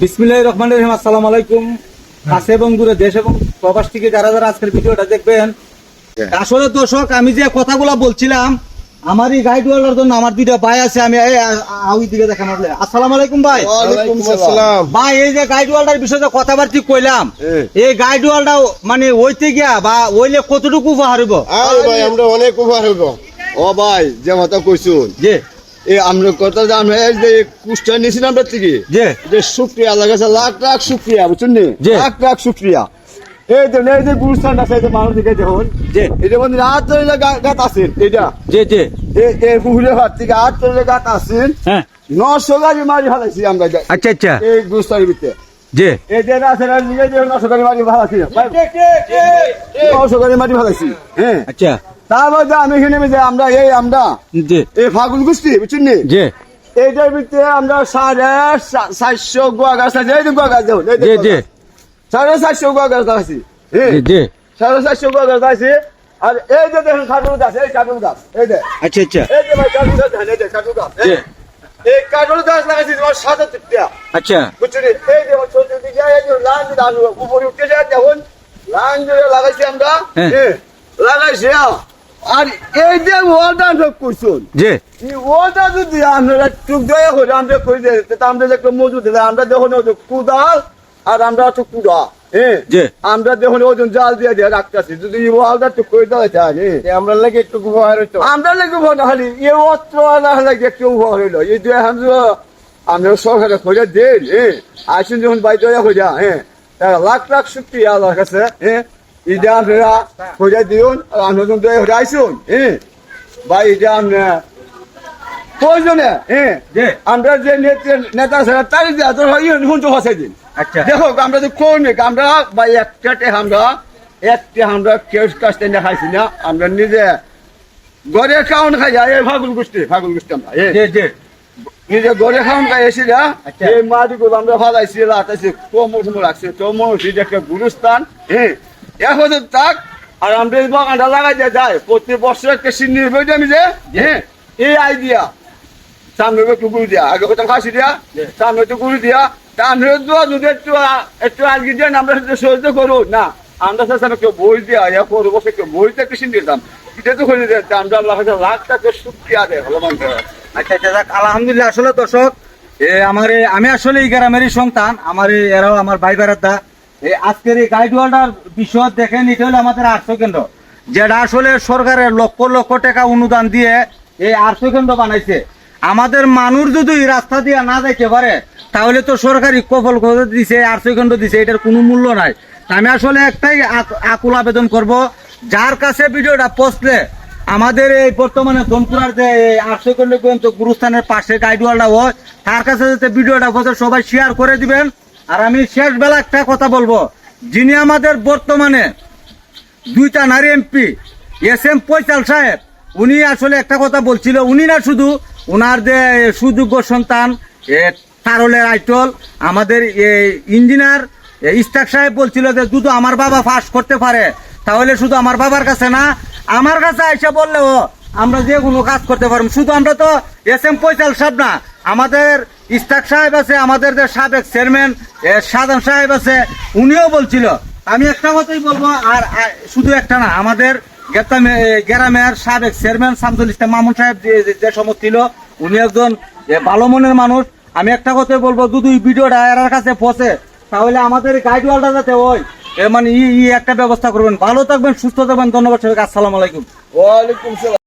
বিসমিল্লাহির রহমানির রহিম। আসসালামু আলাইকুম। কাছে এবং দূরে, দেশ এবং প্রবাস থেকে যারা যারা আজকের ভিডিওটা দেখবেন, আসলে দর্শক আমি যে কথাগুলো বলছিলাম, আমার এই গাইড ওয়ালার জন্য আমার দুইটা ভাই আছে, আমি ওই দিকে দেখেন। আসসালামু আলাইকুম ভাই। ওয়ালাইকুম আসসালাম। ভাই এই যে গাইড ওয়ালার বিষয়ে কথাবার্তা কইলাম, এই গাইড ওয়ালটা মানে ওইতে গিয়া বা ওইলে কতটুকু উপহার হইব? আরে ভাই আমরা অনেক উপহার হইব। ও ভাই যে কথা কইছুন যে এই আমরা কথা যে আমরা এই যে কুষ্টা নিয়েছিলাম আমরা থেকে যে শুক্রিয়া আল্লাহ কাছে লাখ লাখ শুক্রিয়া, বুঝছেন নি? লাখ লাখ শুক্রিয়া। এই যে গুরুস্থান আছে, এই যে মানুষ দিকে দেখুন, যে এটা বন্ধু হাত ধরে গাত আছেন, এটা যে এই পুকুরের হাত থেকে হাত ধরে গাত আছেন। হ্যাঁ 900 গাড়ি মারি ফেলাইছি আমরা। আচ্ছা আচ্ছা। এই গুরুস্থানের ভিতরে যে এই যে আছে 900 গাড়ি মারি ফেলাইছি, 900 গাড়ি মারি ফেলাইছি। হ্যাঁ আচ্ছা। তারপর আমি এখানে আমরা যে এই ফাগুন গুষ্টি, বুঝছেন নি? যে এইটার ভিতরে আমরা 450 গোয়া গাছ আছে। এই যে গোয়া গাছ দেখুন, যে যে 450 গোয়া গাছ আছে। যে 450 গোয়া গাছ আছে। আর এই যে দেখুন কাঠুর গাছ, এই কাঠুর গাছ, এই যে আচ্ছা আচ্ছা এই যে ভাই কাঠুর গাছ দেখেন, এই যে কাঠুর গাছ, যে এই কাঠুর গাছ লাগাইছি তোমার 70 টাকা, আচ্ছা বুঝছেন? এই যে ছোট দিকে এই যে লাইন দাঁড়ু উপরে উঠে যায়, দেখুন লাইন ধরে লাগাইছি আমরা। লাগাইছি। আর এই যে ওয়ালটা করছুন, যে এই ওয়ালটা যদি আমরা টুক দয়া করে আমরা করে দিতে, আমরা যে একটা মজুদ দিলে আমরা দেখুন কুদাল আর আমরা হচ্ছে কুড়া। যে আমরা দেখুন ওজন জাল দিয়ে দিয়ে রাখতেছি, যদি এই ওয়ালটা টুক করে দেওয়া যায় আমরা লাগে একটু উপহার হইতো, আমরা লাগে উপহার না খালি এই অস্ত্র না লাগে একটু উপহার হইলো। এই যে আমরা সরকারে খোঁজা দেন, আসুন যখন বাইরে খোঁজা, তারা লাখ লাখ শুক্রিয়া আল্লাহর কাছে। এটা আপনারা খোঁজা দিন, আর আমরা যখন দয়া আইসুন ভাই, এটা আমরা প্রয়োজনে আমরা যে নেতা ছাড়া তাই হুঁচো ফাঁসাই দিন। আচ্ছা দেখো আমরা যে কর্মী, আমরা ভাই আমরা কেউ কাছ থেকে খাইছি না, আমরা নিজে ঘরে খাওয়ান খাই যায়। এই ফাগুল গোষ্ঠী আমরা যে যে নিজে ঘরে খাওয়ান খাই এসি না। এই মাটিগুলো আমরা ফালাইছি, লাটাইছি, কোমর রাখছি, তোমর একটা গুরুস্থান। এখন তাক আর আমরা এই বাগানটা লাগাই দিয়ে যাই প্রতি বছর একটা সিন্নি আমি যে এই আইডিয়া সামনে একটু গুড়ি দিয়া, আগে কোথাও খাসি দিয়া, সামনে একটু গুড়ি দিয়া, তাহলে যদি একটু আজকে দেন আমরা সহ্য করবো না। আমরা সামনে কেউ বই দেওয়া করবো, কেউ বইতে একটা সিন্নি দিতাম, এটা তো করে দিতাম। আমরা আল্লাহ লাখ টাকা শুক্রিয়া দেয় ভালো মানুষ। আচ্ছা আচ্ছা, আলহামদুলিল্লাহ। আসলে দর্শক আমি আসলে এই গ্রামেরই সন্তান, এরাও আমার ভাই বেড়াতা। আজকের এই গাইড ওয়ালটার বিষয় দেখেন, এটা হলো আমাদের আর্থ কেন্দ্র, যেটা আসলে সরকারের লক্ষ লক্ষ টাকা অনুদান দিয়ে এই আর্থ কেন্দ্র বানাইছে। আমাদের মানুষ যদি রাস্তা দিয়ে না যাইতে পারে, তাহলে তো সরকারি কফল দিছে, আর্থ কেন্দ্র দিছে, এটার কোনো মূল্য নাই। আমি আসলে একটাই আকুল আবেদন করব, যার কাছে ভিডিওটা পৌঁছলে আমাদের এই বর্তমানে ধনপুরার যে আর্থ কেন্দ্র গুরুস্থানের পাশে গাইড ওয়ালটা হয়, তার কাছে যাতে ভিডিওটা পৌঁছে সবাই শেয়ার করে দিবেন। আর আমি শেষ বেলা একটা কথা বলবো, যিনি আমাদের বর্তমানে 2টা নারী এমপি SM ফয়সাল সাহেব, উনি আসলে একটা কথা বলছিল, উনি না শুধু ওনার যে সুযোগ্য সন্তান তারলের আইটল আমাদের ইঞ্জিনিয়ার ইস্তাক সাহেব বলছিল যে যদি আমার বাবা পাস করতে পারে, তাহলে শুধু আমার বাবার কাছে না, আমার কাছে এসে বললেও আমরা যে কোনো কাজ করতে পারবো। শুধু আমরা তো SM ফয়সাল সাহেব না, আমাদের ইস্তাক সাহেব আছে, আমাদের যে সাবেক চেয়ারম্যান সাদান সাহেব আছে, উনিও বলছিল। আমি একটা কথাই বলবো, আর শুধু একটা না, আমাদের গ্রামের সাবেক চেয়ারম্যান শামসুল ইসলাম মামুন সাহেব যে সময় ছিল, উনি একজন ভালো মনের মানুষ। আমি একটা কথাই বলবো, যদি ভিডিওটা এর কাছে পৌঁছে, তাহলে আমাদের গাইড ওয়ালটা যাতে ওই মানে একটা ব্যবস্থা করবেন। ভালো থাকবেন, সুস্থ থাকবেন। ধন্যবাদ সবাইকে। আসসালামু আলাইকুম। ওয়ালাইকুম সালাম।